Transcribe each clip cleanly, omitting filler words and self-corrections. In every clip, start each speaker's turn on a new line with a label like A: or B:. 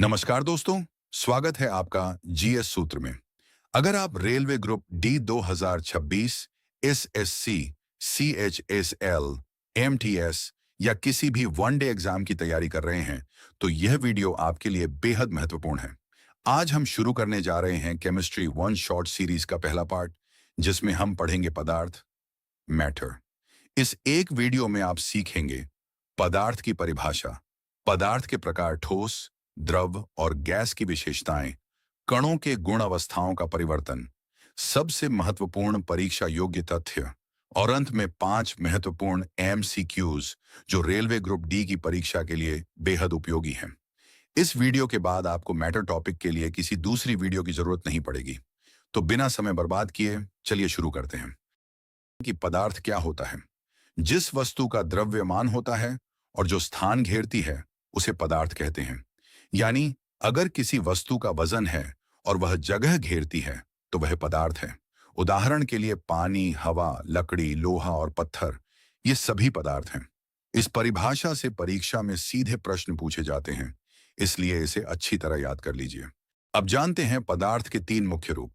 A: नमस्कार दोस्तों, स्वागत है आपका जीएस सूत्र में। अगर आप railway group D 2026, SSC, CHSL, MTS या किसी भी वनडे एग्जाम की तैयारी कर रहे हैं, तो यह वीडियो आपके लिए बेहद महत्वपूर्ण है। आज हम शुरू करने जा रहे हैं केमिस्ट्री वन शॉर्ट सीरीज का पहला पार्ट, जिसमें हम पढ़ेंगे पदार्थ, मैटर। इस एक वीडियो में आप सीखेंगे पदार्थ की परिभाषा, पदार्थ के प्रकार ठोस, द्रव और गैस की विशेषताएं, कणों के गुण अवस्थाओं का परिवर्तन, सबसे महत्वपूर्ण परीक्षा योग्य तथ्य और अंत में 5 महत्वपूर्ण एमसीक्यूज जो रेलवे ग्रुप डी की परीक्षा के लिए बेहद उपयोगी हैं। इस वीडियो के बाद आपको मैटर टॉपिक के लिए किसी दूसरी वीडियो की जरूरत नहीं पड़ेगी। तो बिना समय बर्बाद किए चलिए शुरू करते हैं कि पदार्थ क्या होता है। जिस वस्तु का द्रव्यमान होता है और जो स्थान घेरती है उसे पदार्थ कहते हैं। यानी अगर किसी वस्तु का वजन है और वह जगह घेरती है तो वह पदार्थ है। उदाहरण के लिए पानी, हवा, लकड़ी, लोहा और पत्थर, ये सभी पदार्थ हैं। इस परिभाषा से परीक्षा में सीधे प्रश्न पूछे जाते हैं, इसलिए इसे अच्छी तरह याद कर लीजिए। अब जानते हैं पदार्थ के 3 मुख्य रूप।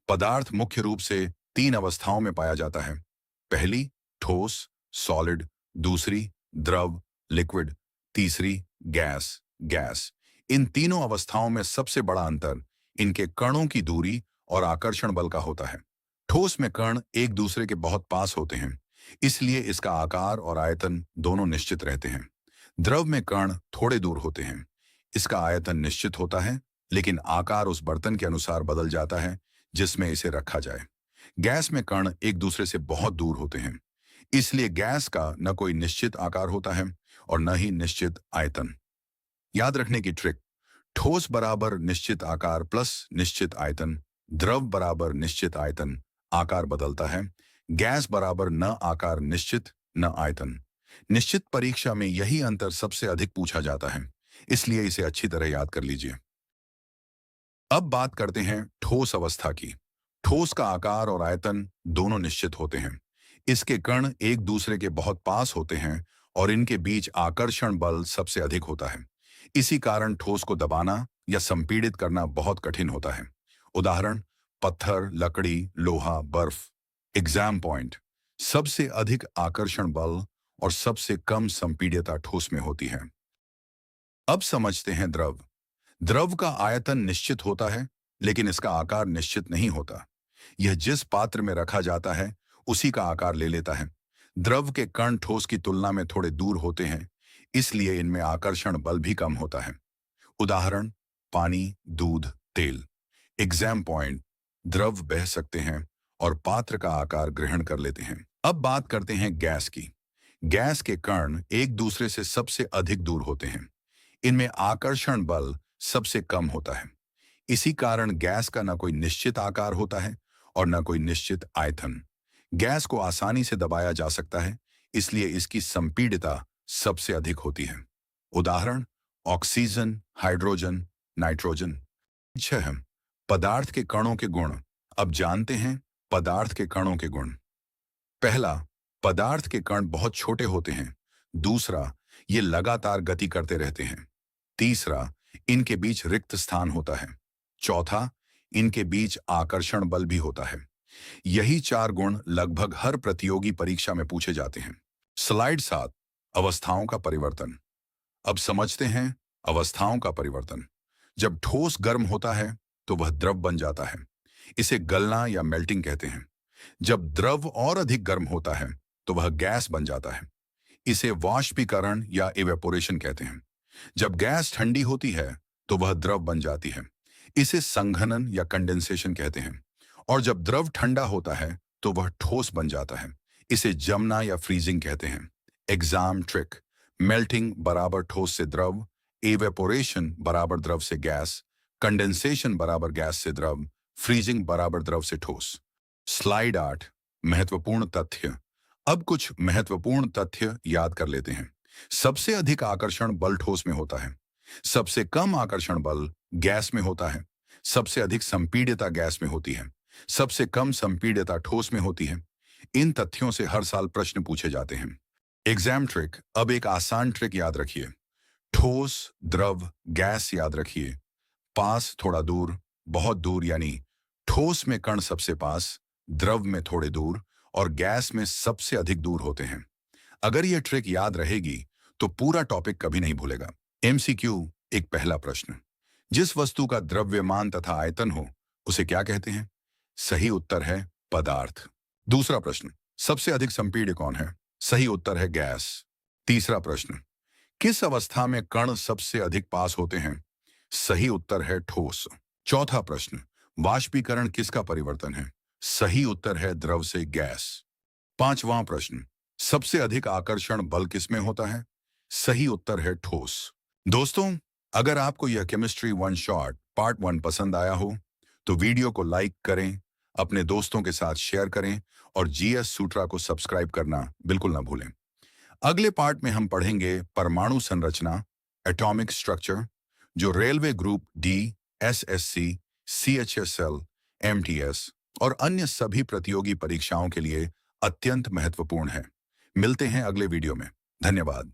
A: पदार्थ मुख्य रूप से 3 अवस्थाओं में पाया जाता है। पहली ठोस, सॉलिड, दूसरी द्रव, लिक्विड, तीसरी गैस, गैस। इन तीनों अवस्थाओं में सबसे बड़ा अंतर इनके कणों की दूरी और आकर्षण बल का होता है। ठोस में कण एक दूसरे के बहुत पास होते हैं, इसलिए इसका आकार और आयतन दोनों निश्चित रहते हैं। द्रव में कण थोड़े दूर होते हैं, इसका आयतन निश्चित होता है, लेकिन आकार उस बर्तन के अनुसार बदल जाता है जिसमें इसे रखा जाए। गैस में कण एक दूसरे से बहुत दूर होते हैं, इसलिए गैस का न कोई निश्चित आकार होता है और न ही निश्चित आयतन। याद रखने की ट्रिक: ठोस बराबर निश्चित आकार प्लस निश्चित आयतन, द्रव बराबर निश्चित आयतन, आकार बदलता है, गैस बराबर न आकार निश्चित न आयतन। निश्चित परीक्षा में यही अंतर सबसे अधिक पूछा जाता है, इसलिए इसे अच्छी तरह याद कर लीजिए। अब बात करते हैं ठोस अवस्था की। ठोस का आकार और आयतन दोनों निश्चित होते हैं। इसके कण एक दूसरे के बहुत पास होते हैं और इनके बीच आकर्षण बल सबसे अधिक होता है। इसी कारण ठोस को दबाना या संपीड़ित करना बहुत कठिन होता है। उदाहरण: पत्थर, लकड़ी, लोहा, बर्फ। एग्जाम पॉइंट: सबसे अधिक आकर्षण बल और सबसे कम संपीड्यता ठोस में होती है। अब समझते हैं द्रव। द्रव का आयतन निश्चित होता है, लेकिन इसका आकार निश्चित नहीं होता। यह जिस पात्र में रखा जाता है उसी का आकार ले लेता है। द्रव के कण ठोस की तुलना में थोड़े दूर होते हैं, इसलिए इनमें आकर्षण बल भी कम होता है। उदाहरण: पानी, दूध, तेल। एग्जाम पॉइंट: द्रव बह सकते हैं और पात्र का आकार ग्रहण कर लेते हैं। अब बात करते हैं गैस की। गैस के कण एक दूसरे से सबसे अधिक दूर होते हैं। इनमें आकर्षण बल सबसे कम होता है। इसी कारण गैस का न कोई निश्चित आकार होता है और न कोई निश्चित आयतन। गैस को आसानी से दबाया जा सकता है, इसलिए इसकी संपीड़ितता सबसे अधिक होती है। उदाहरण: ऑक्सीजन, हाइड्रोजन, नाइट्रोजन। 6. पदार्थ के कणों के गुण। अब जानते हैं पदार्थ के कणों के गुण। पहला, पदार्थ के कण बहुत छोटे होते हैं। दूसरा, ये लगातार गति करते रहते हैं। तीसरा, इनके बीच रिक्त स्थान होता है। चौथा, इनके बीच आकर्षण बल भी होता है। यही 4 गुण लगभग हर प्रतियोगी परीक्षा में पूछे जाते हैं। स्लाइड 7, अवस्थाओं का परिवर्तन। अब समझते हैं अवस्थाओं का परिवर्तन। जब ठोस गर्म होता है तो वह द्रव बन जाता है, इसे गलना या मेल्टिंग कहते हैं। जब द्रव और अधिक गर्म होता है तो वह गैस बन जाता है, इसे वाष्पीकरण या इवेपोरेशन कहते हैं। जब गैस ठंडी होती है तो वह द्रव बन जाती है, इसे संघनन या कंडेंसेशन कहते हैं। और जब द्रव ठंडा होता है तो वह ठोस बन जाता है, इसे जमना या फ्रीजिंग कहते हैं। एग्जाम ट्रिक: मेल्टिंग बराबर ठोस से द्रव, इवेपोरेशन बराबर द्रव से गैस, कंडेंसेशन बराबर गैस से द्रव, फ्रीजिंग बराबर द्रव से ठोस। स्लाइड 8, महत्वपूर्ण तथ्य। अब कुछ महत्वपूर्ण तथ्य याद कर लेते हैं। सबसे अधिक आकर्षण बल ठोस में होता है, सबसे कम आकर्षण बल गैस में होता है, सबसे अधिक संपीड्यता गैस में होती है, सबसे कम संपीड्यता ठोस में होती है। इन तथ्यों से हर साल प्रश्न पूछे जाते हैं। एग्जाम ट्रिक: अब एक आसान ट्रिक याद रखिए। ठोस, द्रव, गैस याद रखिए। पास थोड़ा दूर, बहुत दूर यानी ठोस में कण सबसे पास, द्रव में थोड़े दूर और गैस में सबसे अधिक दूर होते हैं। अगर यह ट्रिक याद रहेगी तो पूरा टॉपिक कभी नहीं भूलेगा। एमसीक्यू, एक पहला प्रश्न। जिस वस्तु का द्रव्यमान तथा आयतन हो उसे क्या कहते हैं? सही उत्तर है पदार्थ। दूसरा प्रश्न, सबसे अधिक संपीड्य कौन है? सही उत्तर है गैस। तीसरा प्रश्न, किस अवस्था में कण सबसे अधिक पास होते हैं? सही उत्तर है ठोस। चौथा प्रश्न, वाष्पीकरण किसका परिवर्तन है? सही उत्तर है द्रव से गैस। पांचवां प्रश्न, सबसे अधिक आकर्षण बल किसमें होता है? सही उत्तर है ठोस। दोस्तों, अगर आपको यह केमिस्ट्री वन शॉट पार्ट 1 पसंद आया हो तो वीडियो को लाइक करें, अपने दोस्तों के साथ शेयर करें और जीएस सूत्रा को सब्सक्राइब करना बिल्कुल ना भूलें। अगले पार्ट में हम पढ़ेंगे परमाणु संरचना, एटॉमिक स्ट्रक्चर, जो railway group D, SSC, CHSL, MTS और अन्य सभी प्रतियोगी परीक्षाओं के लिए अत्यंत महत्वपूर्ण है। मिलते हैं अगले वीडियो में। धन्यवाद।